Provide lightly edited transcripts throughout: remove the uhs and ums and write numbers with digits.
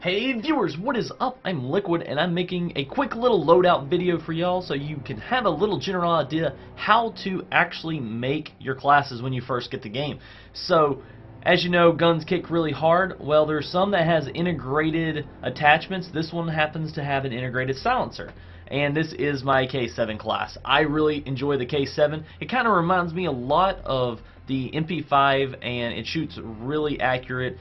Hey viewers, what is up? I'm Liquid and I'm making a quick little loadout video for y'all so you can have a little general idea how to actually make your classes when you first get the game. So, as you know, guns kick really hard. Well, there's some that has integrated attachments. This one happens to have an integrated silencer. And this is my K7 class. I really enjoy the K7. It kind of reminds me a lot of the MP5 and it shoots really accurate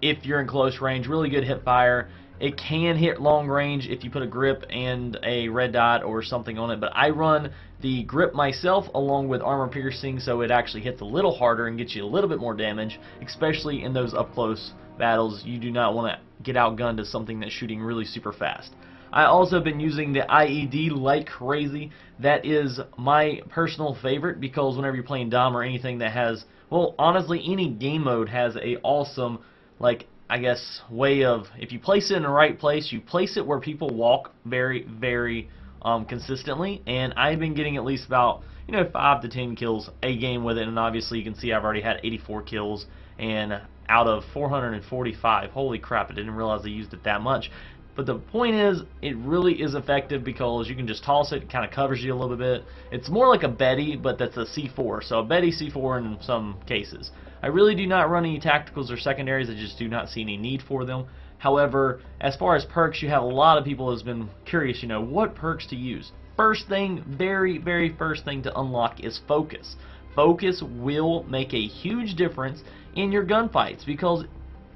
if you're in close range, really good hip fire. It can hit long range if you put a grip and a red dot or something on it, but I run the grip myself along with armor piercing, so it actually hits a little harder and gets you a little bit more damage, especially in those up close battles. You do not want to get outgunned to something that's shooting really super fast. I also been using the IED like crazy. That is my personal favorite because whenever you're playing Dom or anything that has, well, honestly, any game mode has a awesome, like, I guess, way of, if you place it in the right place, you place it where people walk very, very consistently, and I've been getting at least about, 5 to 10 kills a game with it, and obviously you can see I've already had 84 kills, and out of 445, holy crap, I didn't realize I used it that much. But the point is, it really is effective because you can just toss it, kind of covers you a little bit. It's more like a Betty, but that's a C4, so a Betty C4 in some cases. I really do not run any tacticals or secondaries. I just do not see any need for them. However, as far as perks, you have a lot of people who's been curious, what perks to use. First thing, very, very first thing to unlock is focus. Focus will make a huge difference in your gunfights because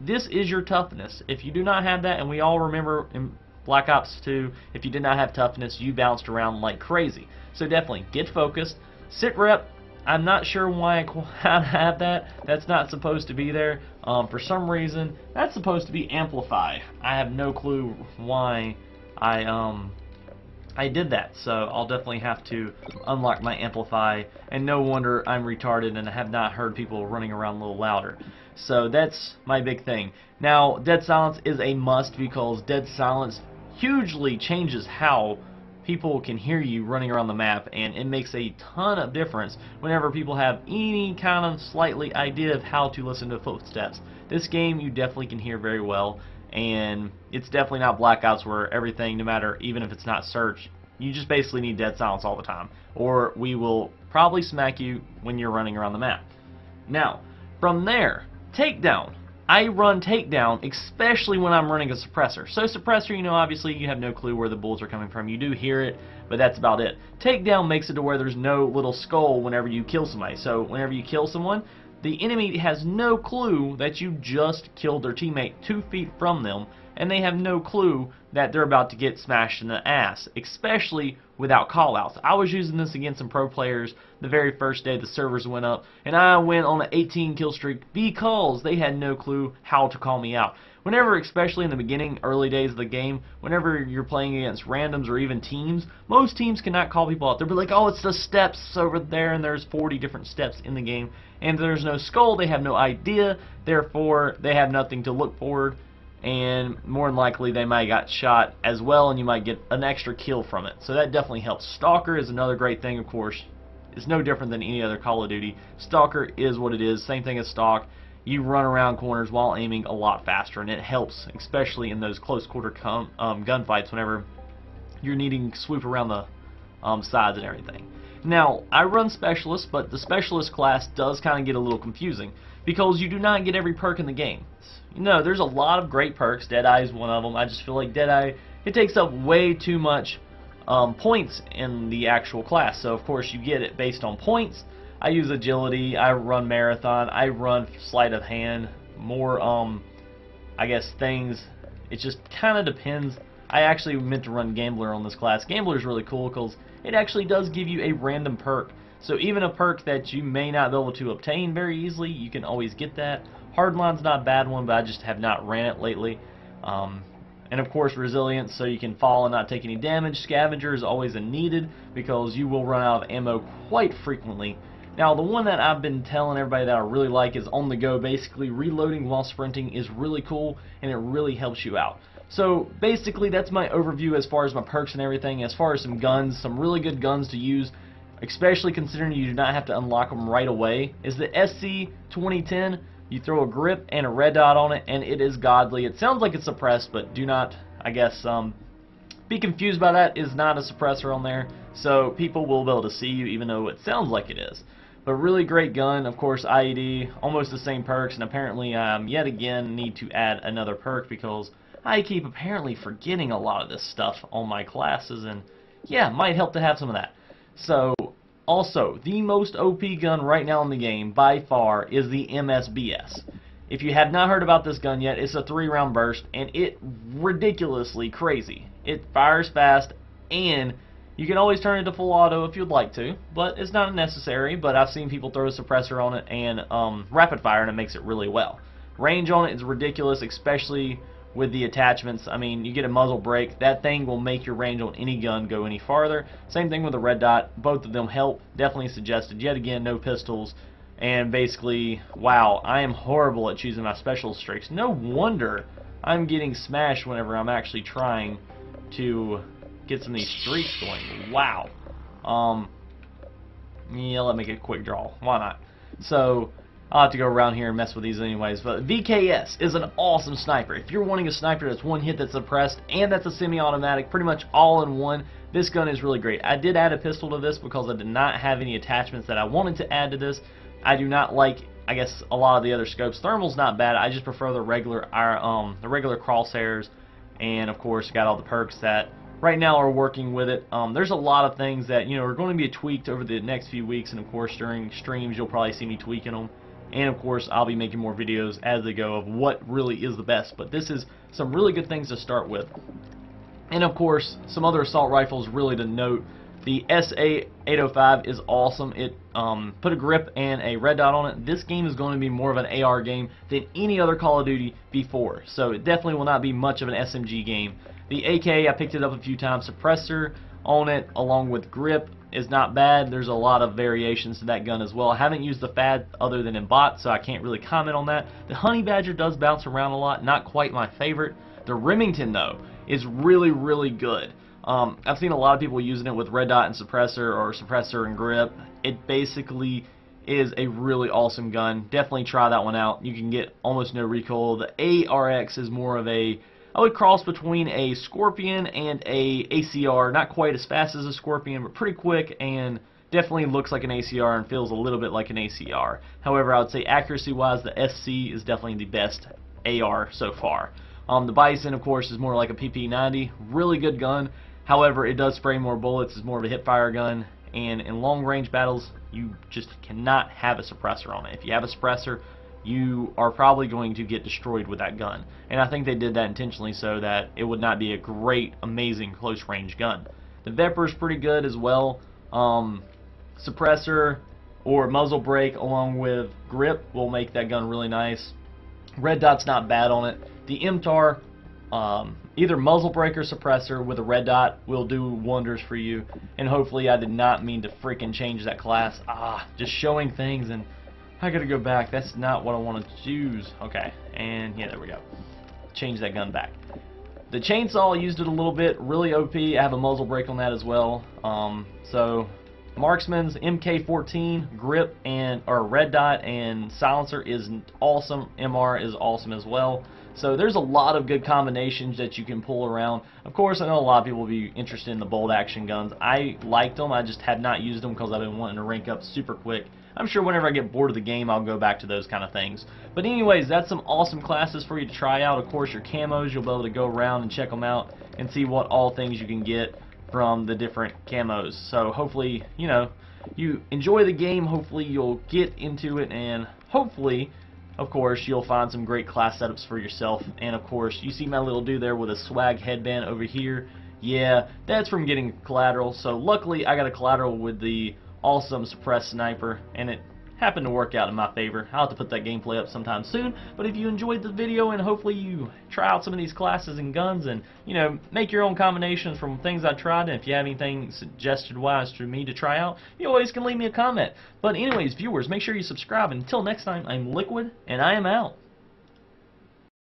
this is your toughness. If you do not have that, and we all remember in Black Ops 2, if you did not have toughness, you bounced around like crazy. So definitely get focused. SITREP, I'm not sure why I have that. That's not supposed to be there. For some reason, that's supposed to be AMPLIFY. I have no clue why I did that. So I'll definitely have to unlock my AMPLIFY. And no wonder I'm retarded and I have not heard people running around a little louder. So that's my big thing. Now, dead silence is a must because dead silence hugely changes how people can hear you running around the map, and it makes a ton of difference whenever people have any kind of slightly idea of how to listen to footsteps. This game you definitely can hear very well, and it's definitely not Black Ops where everything, no matter, even if it's not search, you just basically need dead silence all the time, or we will probably smack you when you're running around the map. Now, from there, takedown. I run takedown, especially when I'm running a suppressor. So suppressor, obviously you have no clue where the bullets are coming from. You do hear it, but that's about it. Takedown makes it to where there's no little skull whenever you kill somebody. So whenever you kill someone, the enemy has no clue that you just killed their teammate 2 feet from them, and they have no clue that they're about to get smashed in the ass, especially without callouts. I was using this against some pro players the very first day the servers went up, and I went on an 18 kill streak because they had no clue how to call me out. Whenever, especially in the beginning, early days of the game, whenever you're playing against randoms or even teams, most teams cannot call people out. They'll be like, oh, it's the steps over there, and there's 40 different steps in the game, and if there's no skull, they have no idea, therefore they have nothing to look forward, and more than likely they might got shot as well, and you might get an extra kill from it. So that definitely helps. Stalker is another great thing, of course. It's no different than any other Call of Duty. Stalker is what it is, same thing as Stalk. You run around corners while aiming a lot faster, and it helps, especially in those close quarter gunfights whenever you're needing to swoop around the sides and everything. Now, I run Specialist, but the Specialist class does kind of get a little confusing because you do not get every perk in the game. There's a lot of great perks. Deadeye is one of them. I just feel like Deadeye, it takes up way too much points in the actual class. So, of course, you get it based on points. I use Agility, I run Marathon, I run Sleight of Hand, more, I guess, things. It just kind of depends. I actually meant to run Gambler on this class. Gambler is really cool because it actually does give you a random perk. So even a perk that you may not be able to obtain very easily, you can always get that. Hardline's not a bad one, but I just have not ran it lately. And of course Resilience, so you can fall and not take any damage. Scavenger is always a needed because you will run out of ammo quite frequently. Now, the one that I've been telling everybody that I really like is On The Go. Basically, reloading while sprinting is really cool, and it really helps you out. So, basically, that's my overview as far as my perks and everything. As far as some guns, some really good guns to use, especially considering you do not have to unlock them right away, is the SC 2010. You throw a grip and a red dot on it, and it is godly. It sounds like it's suppressed, but do not, I guess, be confused by that. Is not a suppressor on there, so people will be able to see you even though it sounds like it is. But really great gun. Of course, IED, almost the same perks, and apparently yet again need to add another perk because I keep apparently forgetting a lot of this stuff on my classes, and yeah, might help to have some of that. So also, the most OP gun right now in the game by far is the MSBS. If you have not heard about this gun yet, it's a 3-round burst, and it ridiculously crazy. It fires fast, and you can always turn it to full auto if you'd like to, but it's not necessary. But I've seen people throw a suppressor on it and rapid fire, and it makes it really well. Range on it is ridiculous, especially with the attachments. I mean, you get a muzzle brake, that thing will make your range on any gun go any farther. Same thing with the red dot, both of them help. Definitely suggested. Yet again, no pistols, and basically, wow, I am horrible at choosing my special streaks. No wonder I'm getting smashed whenever I'm actually trying to get some of these streaks going. Wow. Yeah, let me get a quick draw. Why not? So I'll have to go around here and mess with these anyways. But VKS is an awesome sniper. If you're wanting a sniper that's one hit, that's suppressed, and that's a semi-automatic, pretty much all in one, this gun is really great. I did add a pistol to this because I did not have any attachments that I wanted to add to this. I do not like, I guess, a lot of the other scopes. Thermal's not bad. I just prefer the regular crosshairs, and of course got all the perks that right now are working with it. There's a lot of things that are going to be tweaked over the next few weeks, and of course during streams you'll probably see me tweaking them. And of course I'll be making more videos as they go of what really is the best. But this is some really good things to start with. And of course some other assault rifles really to note. The SA-805 is awesome. It put a grip and a red dot on it. This game is going to be more of an AR game than any other Call of Duty before. So it definitely will not be much of an SMG game. The AK, I picked it up a few times. Suppressor on it along with grip is not bad. There's a lot of variations to that gun as well. I haven't used the FAD other than in bot, so I can't really comment on that. The Honey Badger does bounce around a lot. Not quite my favorite. The Remington, though, is really, really good. I've seen a lot of people using it with red dot and suppressor, or suppressor and grip. It basically is a really awesome gun. Definitely try that one out. You can get almost no recoil. The mtar-x is more of a, I would cross between a Scorpion and a ACR. Not quite as fast as a Scorpion, but pretty quick, and definitely looks like an ACR and feels a little bit like an ACR. However, I would say accuracy-wise, the SC is definitely the best AR so far. The Bizon, of course, is more like a PP90. Really good gun. However, it does spray more bullets. It's more of a hip-fire gun. And in long-range battles, you just cannot have a suppressor on it. If you have a suppressor, you are probably going to get destroyed with that gun. And I think they did that intentionally so that it would not be a great, amazing close-range gun. The vepr is pretty good as well. Suppressor or muzzle brake along with grip will make that gun really nice. Red dot's not bad on it. The MTAR, either muzzle brake or suppressor with a red dot will do wonders for you. And hopefully I did not mean to freaking change that class. Just showing things, and I gotta go back. That's not what I want to choose. Okay, and yeah, there we go. Change that gun back. The chainsaw, used it a little bit, really OP. I have a muzzle brake on that as well. So Marksman's MK14 grip and red dot and silencer is awesome. MR is awesome as well. So there's a lot of good combinations that you can pull around. Of course, I know a lot of people will be interested in the bolt action guns. I liked them. I just have not used them because I've been wanting to rank up super quick. I'm sure whenever I get bored of the game, I'll go back to those kind of things. But anyways, that's some awesome classes for you to try out. Of course, your camos, you'll be able to go around and check them out and see what all things you can get from the different camos. So hopefully, you enjoy the game. Hopefully you'll get into it, and hopefully, of course, you'll find some great class setups for yourself. And of course, you see my little dude there with a swag headband over here. Yeah, that's from getting collateral. So luckily, I got a collateral with the awesome suppressed sniper, and it happened to work out in my favor. I'll have to put that gameplay up sometime soon. But if you enjoyed the video, and hopefully you try out some of these classes and guns, and make your own combinations from things I tried, and if you have anything suggested wise for me to try out, you always can leave me a comment. But anyways, viewers, make sure you subscribe. Until next time, I'm Liquid, and I am out.